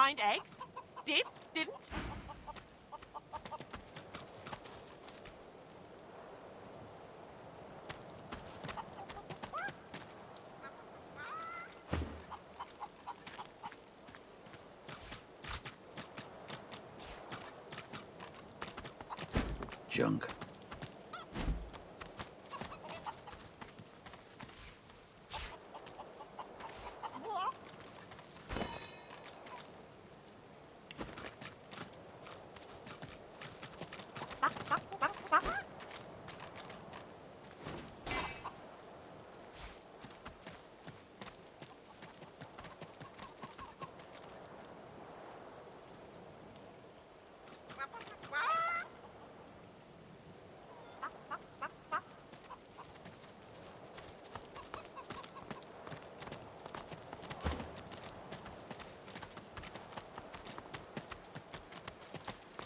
find eggs? Did? Didn't? Junk.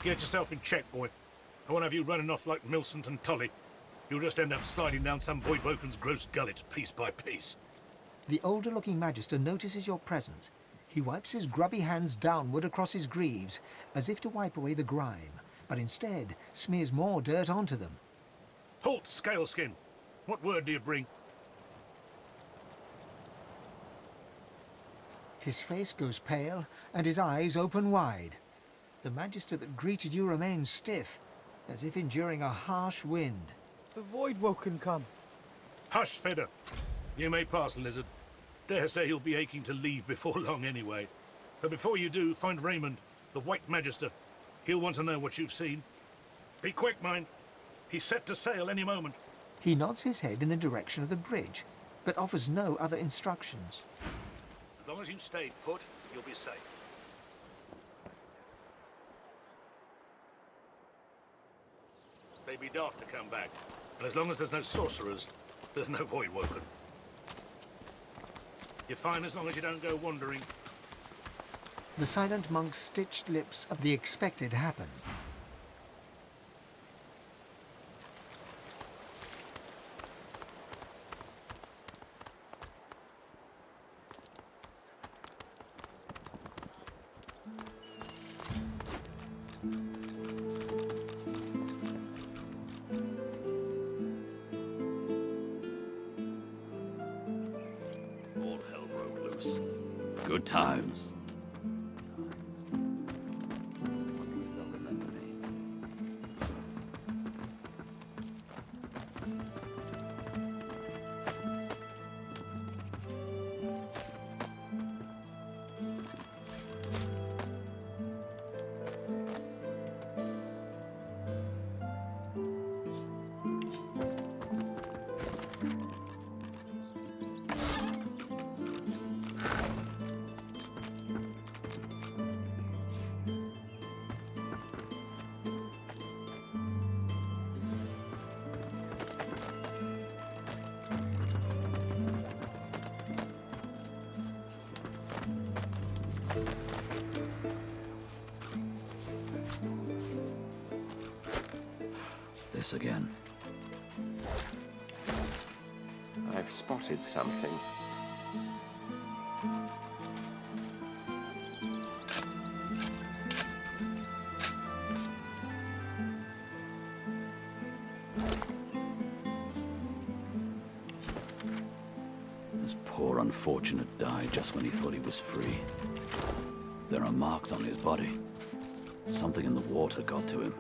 Get yourself in check, boy. I won't have you running off like Millicent and Tully. You'll just end up sliding down some Voidwoken's gross gullet, piece by piece. The older-looking Magister notices your presence. He wipes his grubby hands downward across his greaves, as if to wipe away the grime, but instead smears more dirt onto them. Halt, Scaleskin! What word do you bring? His face goes pale, and his eyes open wide. The Magister that greeted you remains stiff, as if enduring a harsh wind. The Voidwoken come. Hush, Fedder. You may pass, Lizard. Dare say he'll be aching to leave before long anyway. But before you do, find Raymond, the White Magister. He'll want to know what you've seen. Be quick, mind. He's set to sail any moment. He nods his head in the direction of the bridge, but offers no other instructions. As long as you stay put, you'll be safe. They'd be daft to come back. And as long as there's no sorcerers, there's no Voidwoken. You're fine as long as you don't go wandering. The silent monk's stitched lips of the expected happen. Good times. This again. I've spotted something. This poor unfortunate died just when he thought he was free. There are marks on his body. Something in the water got to him.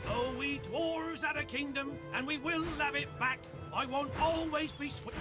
Oh, we dwarves had a kingdom, and we will have it back. I won't always be sweet.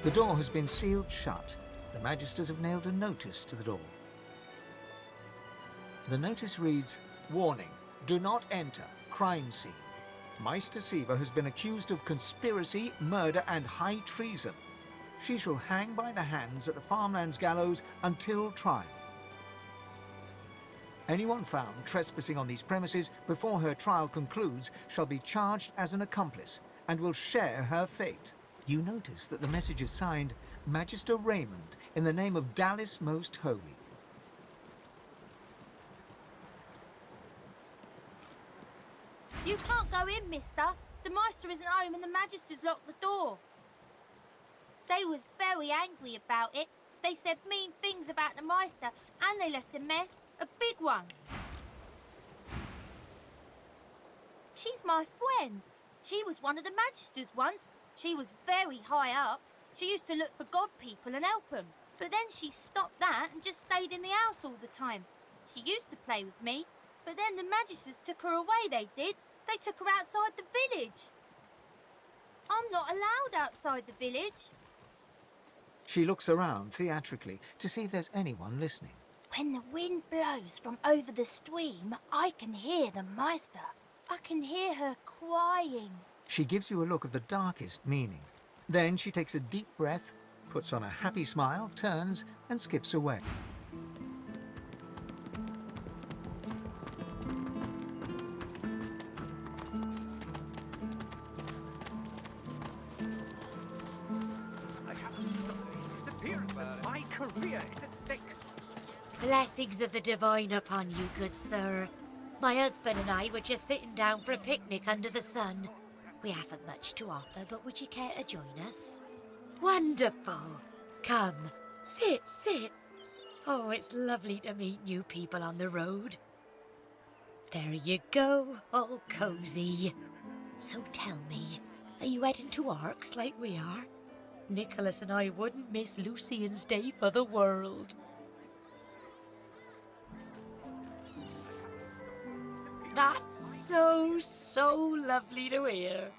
The door has been sealed shut. The Magisters have nailed a notice to the door. The notice reads, "Warning, do not enter. Crime scene. Meister Siva has been accused of conspiracy, murder and high treason. She shall hang by the hands at the farmlands gallows until trial. Anyone found trespassing on these premises before her trial concludes shall be charged as an accomplice and will share her fate." You notice that the message is signed Magister Raymond in the name of Dallas Most Holy. You can't go in, mister. The Meister isn't home and the Magisters locked the door. They was very angry about it. They said mean things about the Meister and they left a mess, a big one. She's my friend. She was one of the Magisters once. She was very high up. She used to look for God people and help them. But then she stopped that and just stayed in the house all the time. She used to play with me, but then the Magisters took her away, they did. They took her outside the village. I'm not allowed outside the village. She looks around theatrically to see if there's anyone listening. When the wind blows from over the stream, I can hear the Meister. I can hear her crying. She gives you a look of the darkest meaning. Then she takes a deep breath, puts on a happy smile, turns and skips away. My career is at stake. Blessings of the divine upon you, good sir. My husband and I were just sitting down for a picnic under the sun. We haven't much to offer, but would you care to join us? Wonderful. Come, sit. Oh, it's lovely to meet new people on the road. There you go, all cozy. So tell me, are you heading to Arks like we are? Nicholas and I wouldn't miss Lucian's Day for the world. That's so lovely to hear.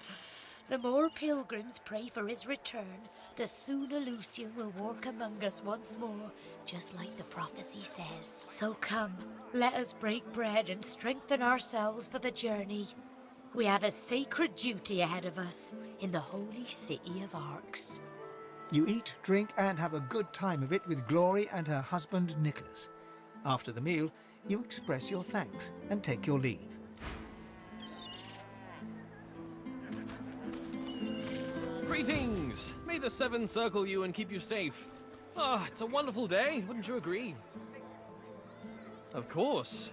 The more pilgrims pray for his return, the sooner Lucian will walk among us once more, just like the prophecy says. So come, let us break bread and strengthen ourselves for the journey. We have a sacred duty ahead of us in the holy city of Arks. You eat, drink and have a good time of it with Glory and her husband Nicholas. After the meal, you express your thanks and take your leave. Greetings! May the Seven circle you and keep you safe. It's a wonderful day, wouldn't you agree? Of course.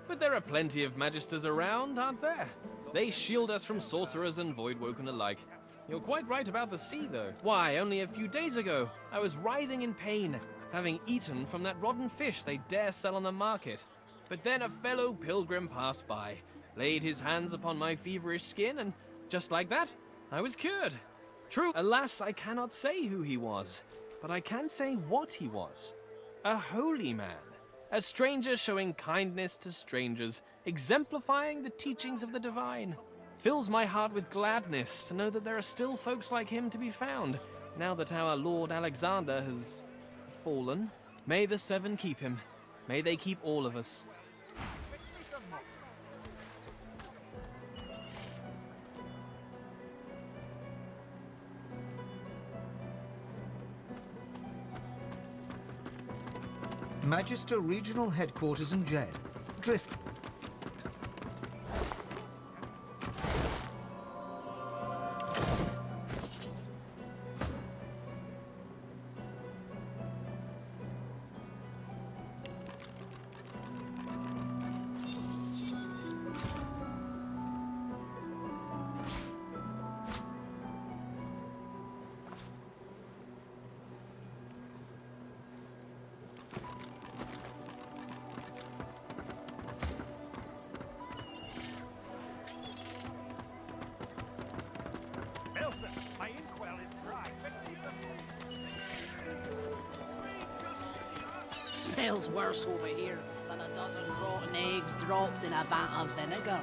But there are plenty of Magisters around, aren't there? They shield us from sorcerers and voidwoken alike. You're quite right about the sea, though. Why, only a few days ago, I was writhing in pain, having eaten from that rotten fish they dare sell on the market. But then a fellow pilgrim passed by, laid his hands upon my feverish skin, and just like that, I was cured. True, alas, I cannot say who he was, but I can say what he was. A holy man. A stranger showing kindness to strangers, exemplifying the teachings of the divine. Fills my heart with gladness to know that there are still folks like him to be found, now that our Lord Alexander has fallen. May the Seven keep him. May they keep all of us. Magister Regional Headquarters and Jail, Driftwood. My inkwell is dry. Smells worse over here than a dozen rotten eggs dropped in a vat of vinegar.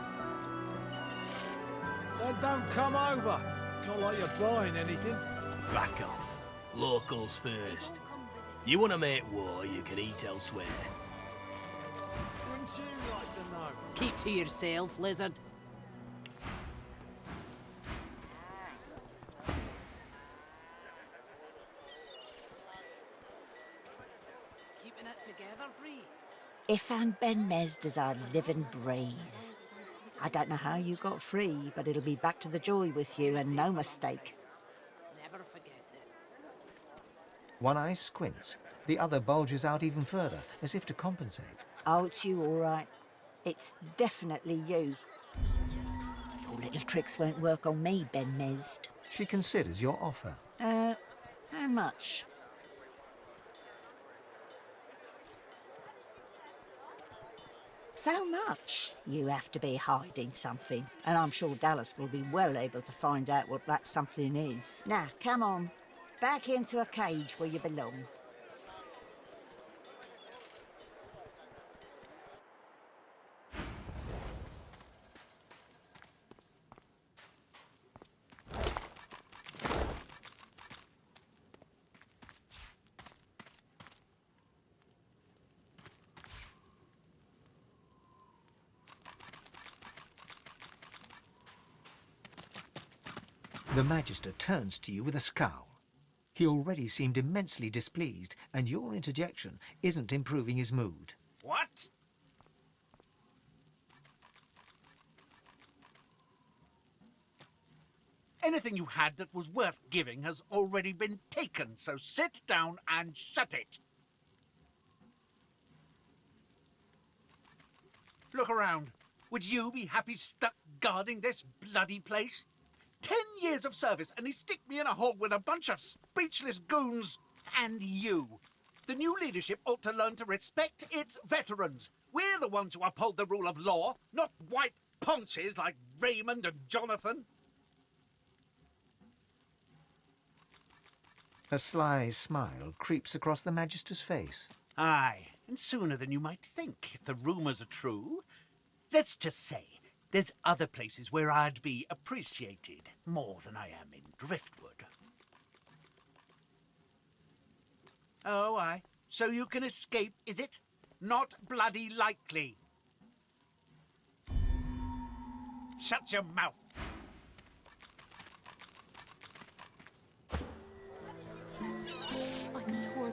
Then don't come over. Not like you're buying anything. Back off. Locals first. You want to make war, you can eat elsewhere. Wouldn't you like to know? Keep to yourself, lizard. Keeping it together, Bree? Ifan Ben Mesd our living breeze. I don't know how you got free, but it'll be back to the joy with you and no mistake. Never forget it. One eye squints, the other bulges out even further, as if to compensate. Oh, it's you, all right. It's definitely you. Your little tricks won't work on me, Ben Mesd. She considers your offer. How much? So much. You have to be hiding something, and I'm sure Dallas will be well able to find out what that something is. Now, come on. Back into a cage where you belong. The Magister turns to you with a scowl. He already seemed immensely displeased, and your interjection isn't improving his mood. What? Anything you had that was worth giving has already been taken, so sit down and shut it. Look around. Would you be happy stuck guarding this bloody place? 10 years of service, and he stick me in a hole with a bunch of speechless goons. And you. The new leadership ought to learn to respect its veterans. We're the ones who uphold the rule of law, not white ponches like Raymond and Jonathan. A sly smile creeps across the Magister's face. Aye, and sooner than you might think, if the rumours are true. Let's just say, there's other places where I'd be appreciated more than I am in Driftwood. Oh, aye. So you can escape, is it? Not bloody likely. Shut your mouth. I can tour.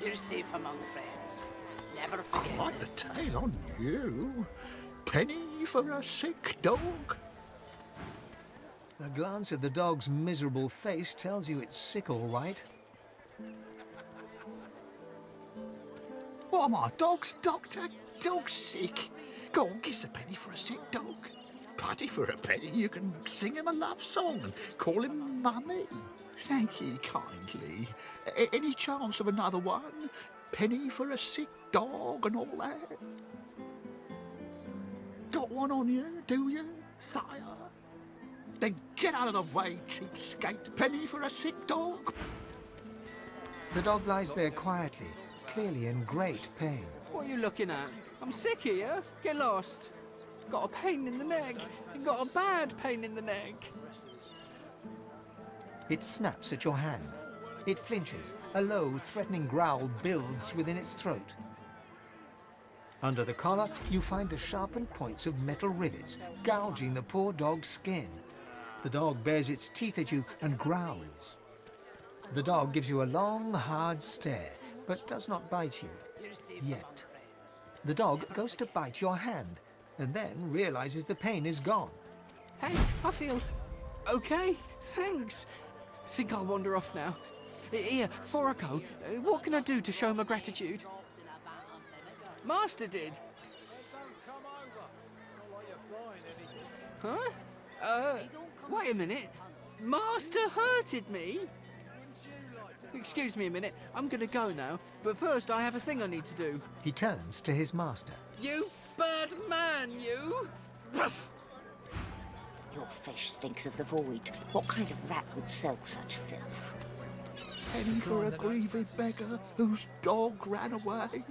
You're safe among friends. Never forget. Quite a tale on you. Penny for a sick dog. A glance at the dog's miserable face tells you it's sick, all right. What am I, dog's doctor? Dog's sick. Go on, kiss a penny for a sick dog. Bloody for a penny, you can sing him a love song and call him Mummy. Thank ye kindly. Any chance of another one? Penny for a sick dog and all that? Got one on you, do you, sire? Then get out of the way, cheapskate. Penny for a sick dog. The dog lies there quietly, clearly in great pain. What are you looking at? I'm sick here. Get lost. Got a pain in the neck. Got a bad pain in the neck. It snaps at your hand. It flinches. A low, threatening growl builds within its throat. Under the collar, you find the sharpened points of metal rivets, gouging the poor dog's skin. The dog bares its teeth at you and growls. The dog gives you a long, hard stare, but does not bite you. Yet. The dog goes to bite your hand, and then realizes the pain is gone. Hey, I feel okay. Thanks. Think I'll wander off now. Here, before I go, what can I do to show my gratitude? Master did. Huh? Wait a minute. Master hurted me? Excuse me a minute. I'm gonna go now, but first I have a thing I need to do. He turns to his master. You bad man, you! Your fish stinks of the void. What kind of rat would sell such filth? Penny for a grieved beggar whose dog ran away.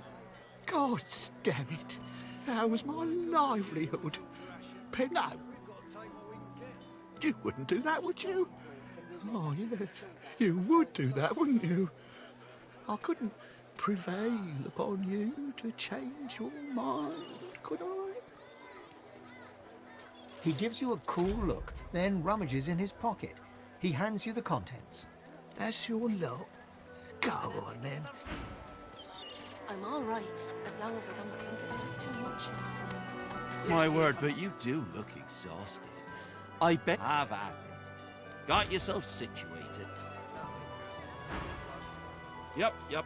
God damn it. That was my livelihood. Penno. You wouldn't do that, would you? Oh, yes. You would do that, wouldn't you? I couldn't prevail upon you to change your mind, could I? He gives you a cool look, then rummages in his pocket. He hands you the contents. That's your lot. Go on, then. I'm all right, as long as I don't think about it too much. My word, but you do look exhausted. I bet. Have at it. Got yourself situated. Yep. You're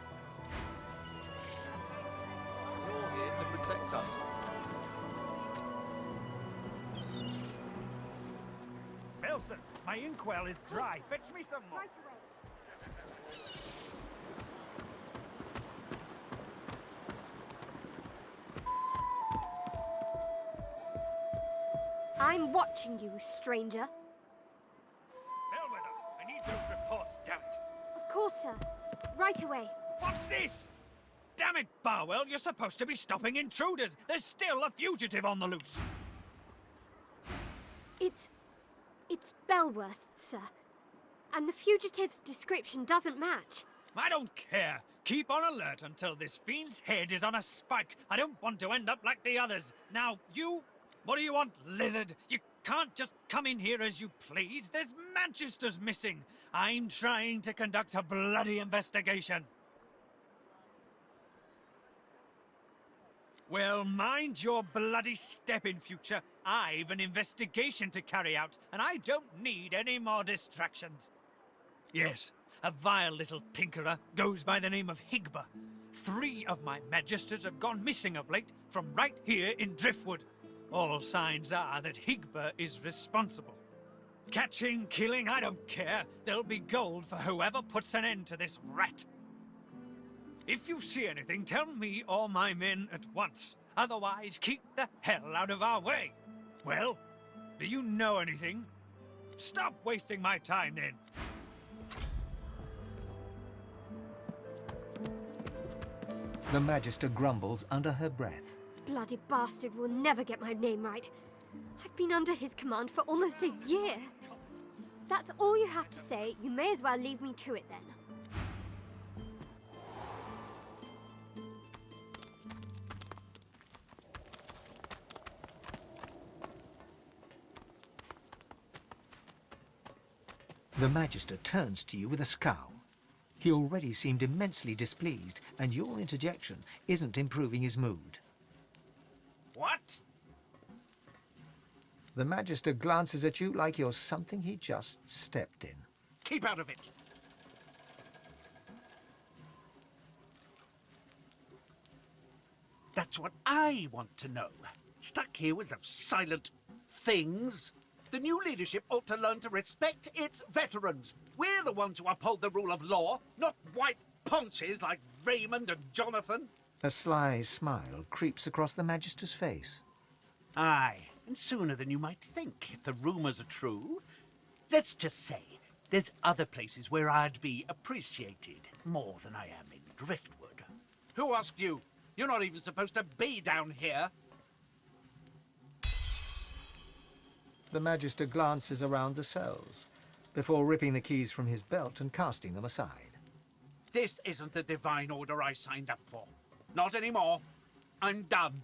here to protect us. Wilson, my inkwell is dry. Fetch me some more. I'm watching you, stranger. Bellwether, I need those reports, damn it. Of course, sir. Right away. What's this? Damn it, Barwell, you're supposed to be stopping intruders. There's still a fugitive on the loose. It's Belworth, sir. And the fugitive's description doesn't match. I don't care. Keep on alert until this fiend's head is on a spike. I don't want to end up like the others. Now, you... What do you want, lizard? You can't just come in here as you please. There's Manchester's missing. I'm trying to conduct a bloody investigation. Well, mind your bloody step in future. I've an investigation to carry out, and I don't need any more distractions. Yes, a vile little tinkerer goes by the name of Higba. 3 of my magisters have gone missing of late from right here in Driftwood. All signs are that Higba is responsible. Catching, killing, I don't care. There'll be gold for whoever puts an end to this rat. If you see anything, tell me or my men at once. Otherwise, keep the hell out of our way. Well, do you know anything? Stop wasting my time, then. The Magister grumbles under her breath. Bloody bastard will never get my name right. I've been under his command for almost a year. That's all you have to say. You may as well leave me to it then. The Magister turns to you with a scowl. He already seemed immensely displeased, and your interjection isn't improving his mood. What? The Magister glances at you like you're something he just stepped in. Keep out of it. That's what I want to know. Stuck here with those silent things. The new leadership ought to learn to respect its veterans. We're the ones who uphold the rule of law, not white ponches like Raymond and Jonathan. A sly smile creeps across the Magister's face. Aye, and sooner than you might think, if the rumours are true. Let's just say, there's other places where I'd be appreciated more than I am in Driftwood. Who asked you? You're not even supposed to be down here. The Magister glances around the cells, before ripping the keys from his belt and casting them aside. This isn't the divine order I signed up for. Not anymore. I'm done.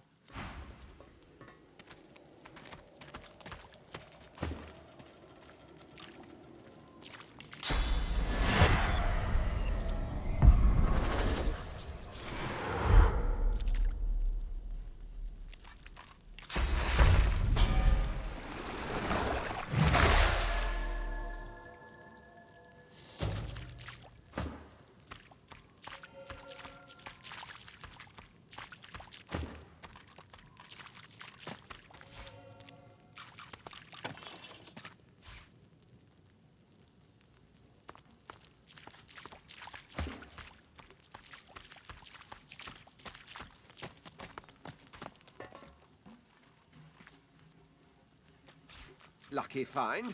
Lucky find.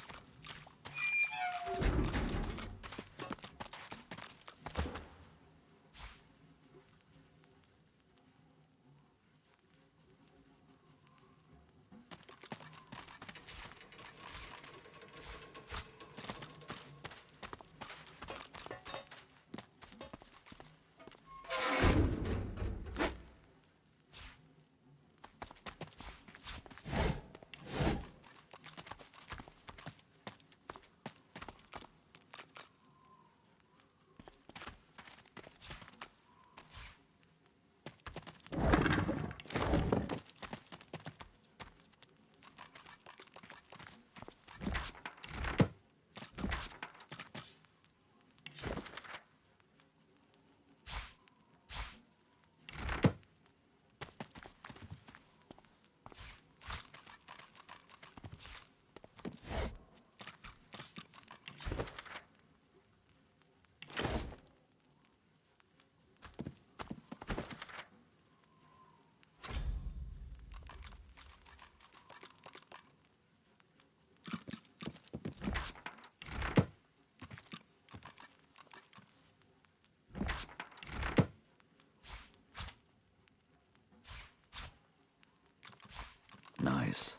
Nice.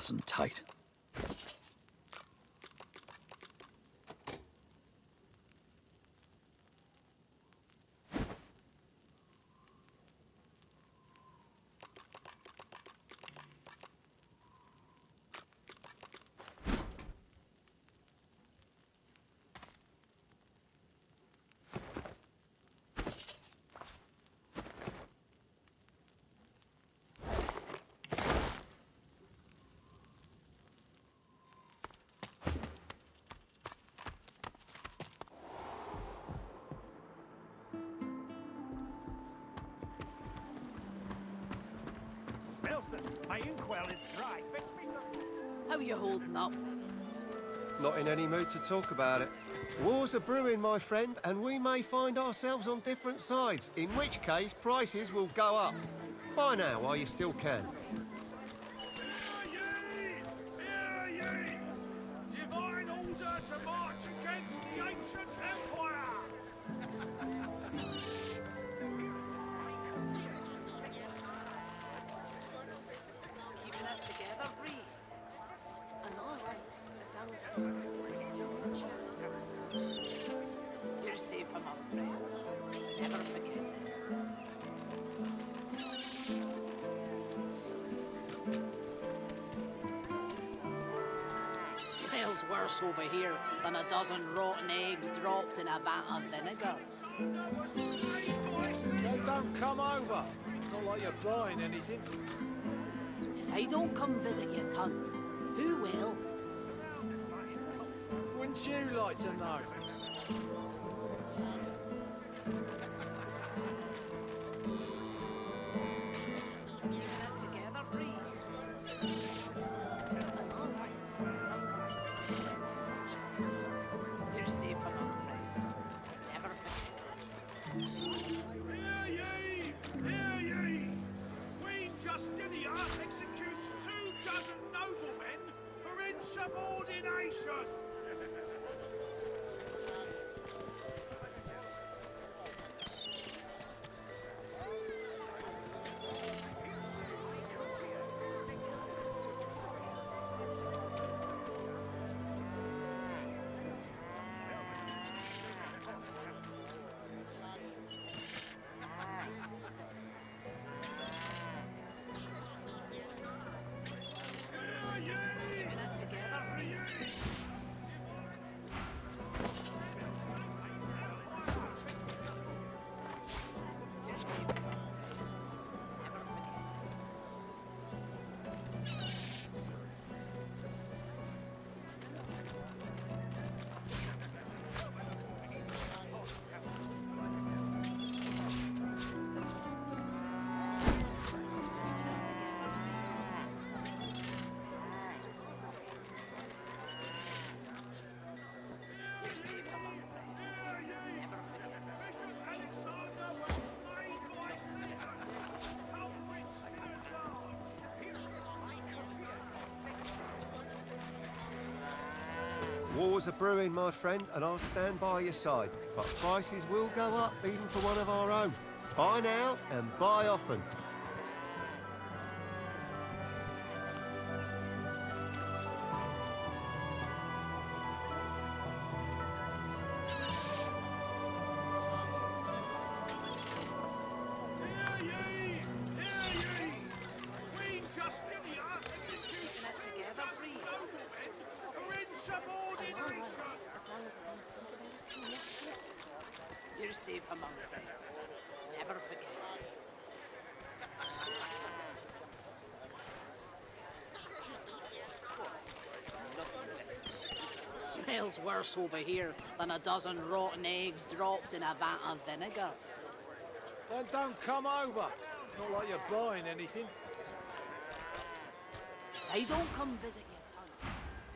fastened tight. My inkwell is dry. How you holding up? Not in any mood to talk about it. Wars are brewing, my friend, and we may find ourselves on different sides, in which case prices will go up. Buy now while you still can. Hear ye! Divine order to march against the ancient empire! Keeping it together, Bree. I'm all right, as long as you're safe among friends. Never forget it. Smells worse over here than a dozen rotten eggs dropped in a vat of vinegar. Then don't come over. Not like you're buying anything. If I don't come visit you, Ton, who will? Wouldn't you like to know? You're safe among friends. Never forget. Hear ye! Hear ye! Queen Justinia executes 24 noblemen for insubordination! Wars are brewing, my friend, and I'll stand by your side. But prices will go up, even for one of our own. Buy now and buy often. Queen Justinia executes 24 noblemen for insubordination! You're safe among friends. Never forget. Smells worse over here than a dozen rotten eggs dropped in a vat of vinegar. Then don't come over. Not like you're buying anything. If I don't come visit you, Ton,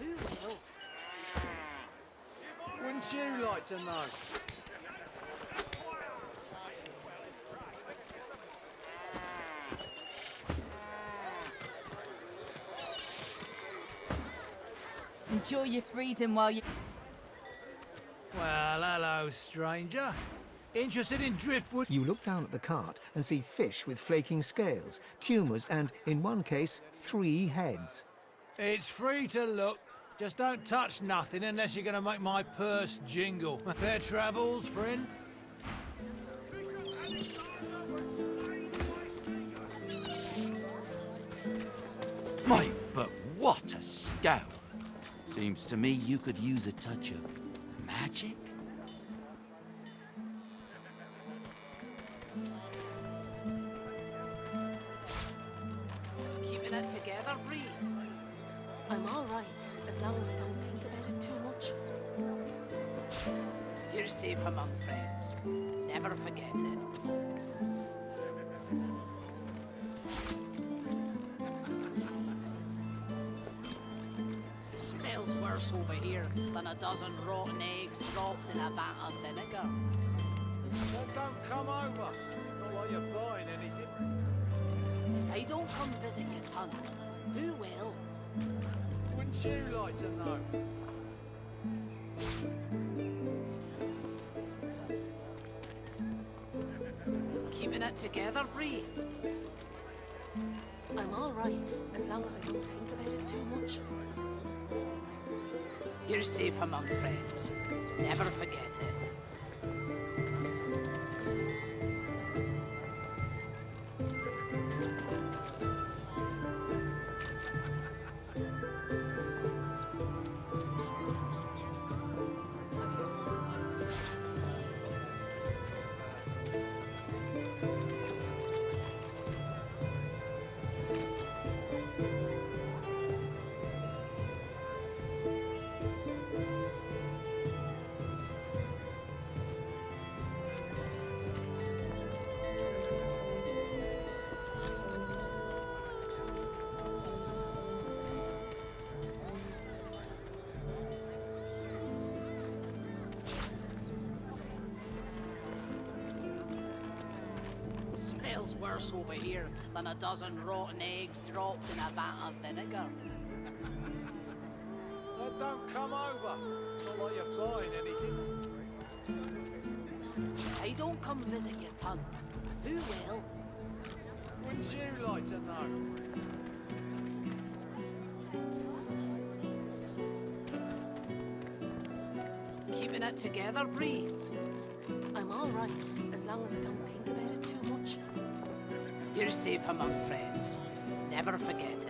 who will? Wouldn't you like to know? Enjoy your freedom while you... Well, hello, stranger. Interested in driftwood? You look down at the cart and see fish with flaking scales, tumours and, in one case, 3 heads. It's free to look. Just don't touch nothing unless you're gonna make my purse jingle. Fair travels, friend. Mate, but what a scout. Seems to me you could use a touch of magic. Keeping it together, Bree. I'm all right, as long as I don't think about it too much. You're safe among friends. Never forget it. It smells worse over here than a dozen rotten eggs dropped in a vat of vinegar. Well, don't come over. It's not like you're buying anything. If I don't come visit your tunnel, who will? Wouldn't you like to know? Keeping it together, Bree. I'm all right, as long as I don't think about it too much. You're safe among friends. Never forget it. Smells worse over here than a dozen rotten eggs dropped in a vat of vinegar. Well, don't come over. It's not like you're buying anything. If I don't come visit your tunnel, who will? Wouldn't you like to know? Keeping it together, Bree. I'm all right, as long as I don't think about it too much. You're safe among friends. Never forget it.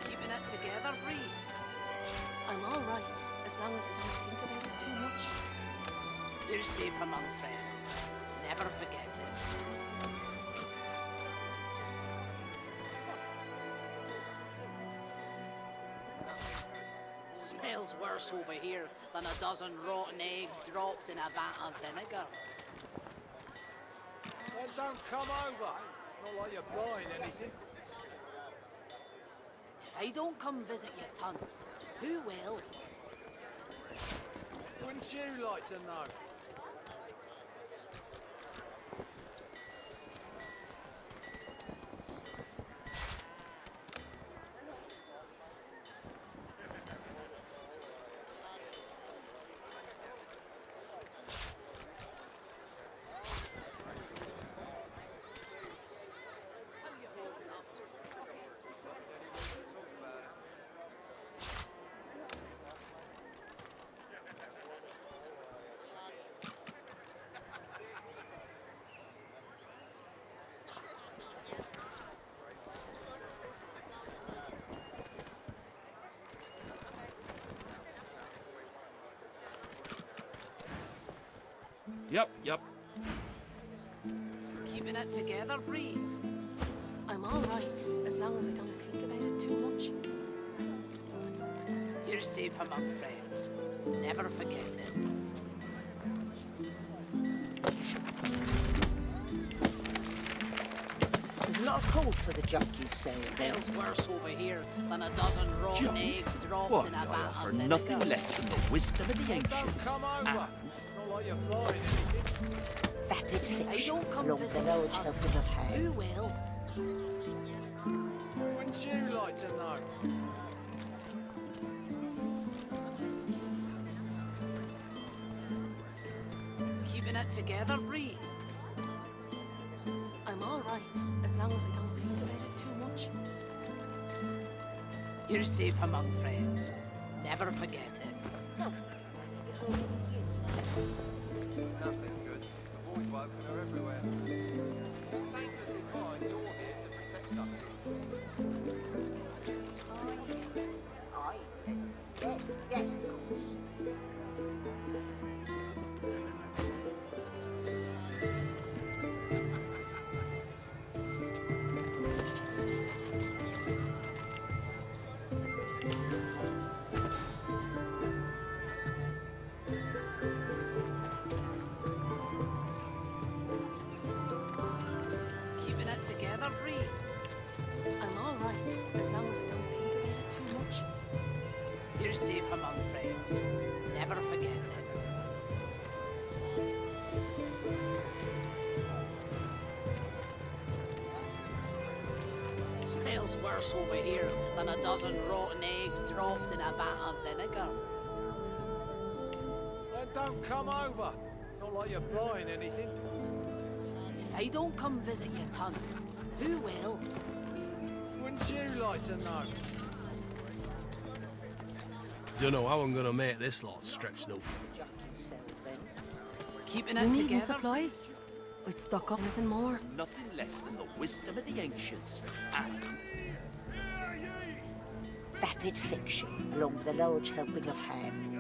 Keeping it together, Bree. I'm all right, as long as I don't think about it too much. You're safe among friends. Never forget it. Smells worse over here than a dozen rotten eggs dropped in a vat of vinegar. Well, don't come over. It's not like you're buying anything. If I don't come visit your tunnel, who will? Wouldn't you like to know? Yep. Keeping it together, Bree. I'm all right, as long as I don't think about it too much. You're safe among friends. Never forget it. There's a lot of call for the junk you sell. Smells worse over here than a dozen rotten Junk? eggs dropped Why, in a I vat offer of nothing vinegar. less than the wisdom of the ancients. Come over. And Not like you're blind, anything. Vapid They fiction don't come along the visit large us. helping of hand. Who will? Wouldn't you like to know? Keeping it together, Bree? I'm all right, as long as I don't think about it too much. You're safe among friends. Never forget it. Nothing good. The boys woken are everywhere. Thank the divine you're here to protect us. Yes, yes, of course. Keeping it together, Bree? I'm all right, as long as I don't think about it too much. You're safe among friends. Never forget it. Smells worse over here than a dozen rotten eggs dropped in a vat of vinegar. Then don't come over. Not like you're buying anything. If I don't come visit your ton, who will? Wouldn't you like to know? Dunno how I'm gonna make this lot stretch though. Junk you sell then. Keeping You it needing together? supplies? I'd stock up anything more. nothing less than the wisdom of the ancients. And Vapid fiction along the large helping of ham.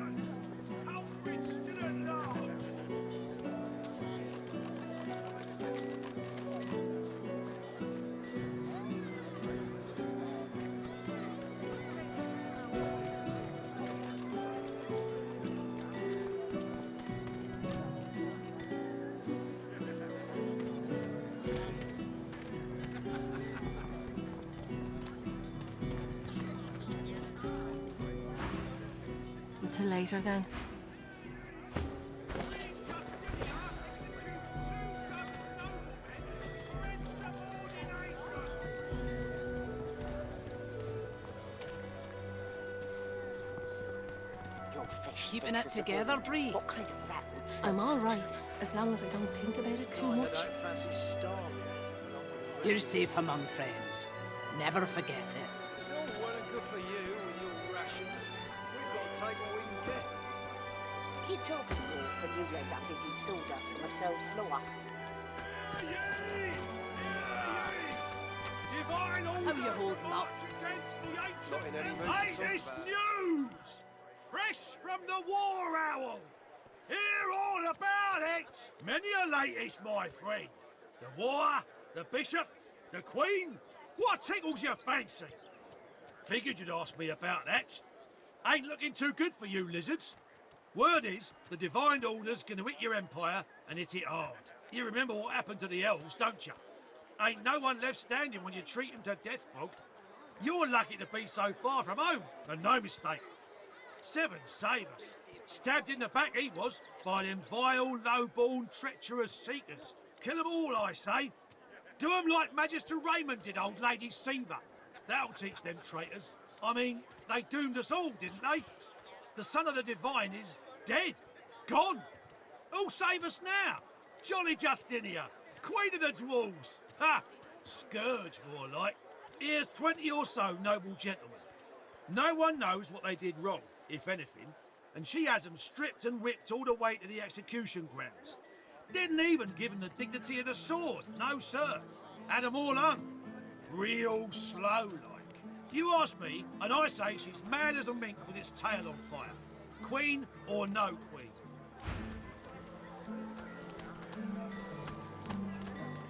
Until later then. Your fish Keeping sticks it at the together, village. Bree? What kind of rat would sell I'm all such right, as long as I don't think about it too Like much. I don't fancy starving. along with the You're rest. safe among friends. Never forget it. It's all well and good for you and your rations. We've got to take what we can get. Keep talking, Wolf, and you'll end up eating sawdust from a cell floor. Divine How you holding up? Not in any mood to Latest talk about it. news! Fresh from the War Owl! Hear all about it! Many a latest, my friend. The war, the bishop, the queen. What tickles your fancy? Figured you'd ask me about that. Ain't looking too good for you, lizards. Word is, the Divine Order's gonna hit your empire and hit it hard. You remember what happened to the elves, don't you? Ain't no one left standing when you treat them to death, Frog. You're lucky to be so far from home, and no mistake. 7 save us. Stabbed in the back he was by them vile, low-born, treacherous seekers. Kill 'em all, I say. Do 'em like Magister Raymond did old Lady Seaver. That'll teach them traitors. I mean, they doomed us all, didn't they? The son of the Divine is dead. Gone. Who'll save us now? Jolly Justinia, Queen of the Dwarves. Ha! Scourge, more like. Here's 20 or so noble gentlemen. No one knows what they did wrong, if anything, and she has them stripped and whipped all the way to the execution grounds. Didn't even give them the dignity of the sword, no sir. Had them all hung. Real slow like. You ask me, and I say she's mad as a mink with its tail on fire. Queen or no queen.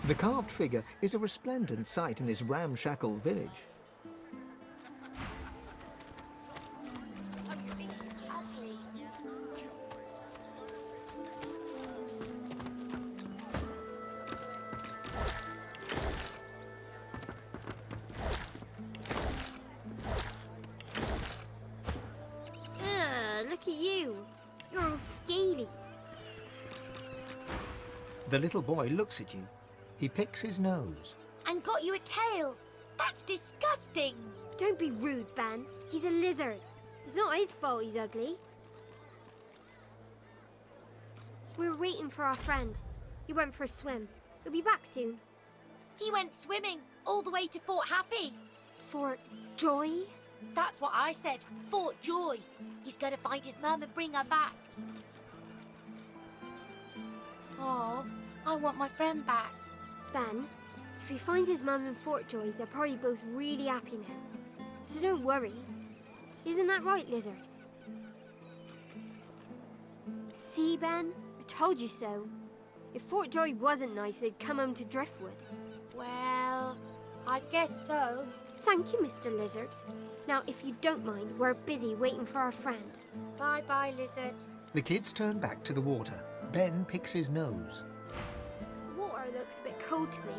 The carved figure is a resplendent sight in this ramshackle village. The little boy looks at you. He picks his nose. And got you a tail. That's disgusting. Don't be rude, Ben. He's a lizard. It's not his fault he's ugly. We're waiting for our friend. He went for a swim. He'll be back soon. He went swimming all the way to Fort Happy. Fort Joy? That's what I said. Fort Joy. He's going to find his mum and bring her back. Oh, I want my friend back. Ben, if he finds his mum in Fort Joy, they're probably both really happy now. So don't worry. Isn't that right, Lizard? See, Ben? I told you so. If Fort Joy wasn't nice, they'd come home to Driftwood. Well, I guess so. Thank you, Mr. Lizard. Now, if you don't mind, we're busy waiting for our friend. Bye-bye, Lizard. The kids turn back to the water. Ben picks his nose. The water looks a bit cold to me.